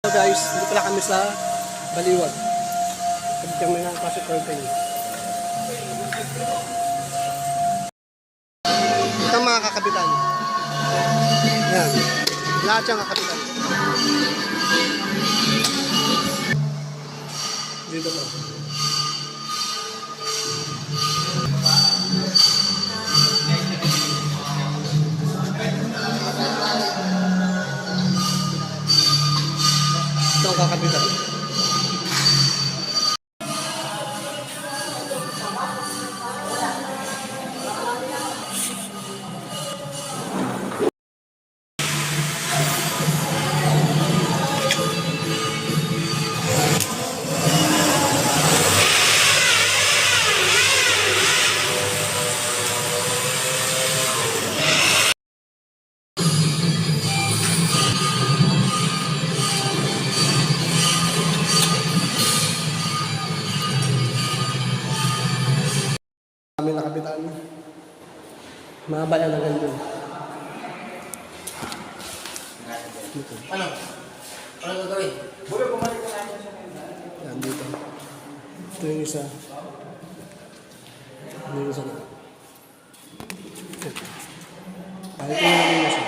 Hello guys, dito pala kami sa Baliwag. Pagkat kami ng pasok curtain. Ito ang mga kakabitan. Yan. Lahat yung kakabitan. Dito po. Ito ang kakabitan. Kami nakabitan. Mga bala na gandun. Dito. Ano? Ano gagawin? Yan dito. Ito yung isa. Ito yung isa na. Kahit yung namin na siya.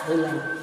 Ayun lang.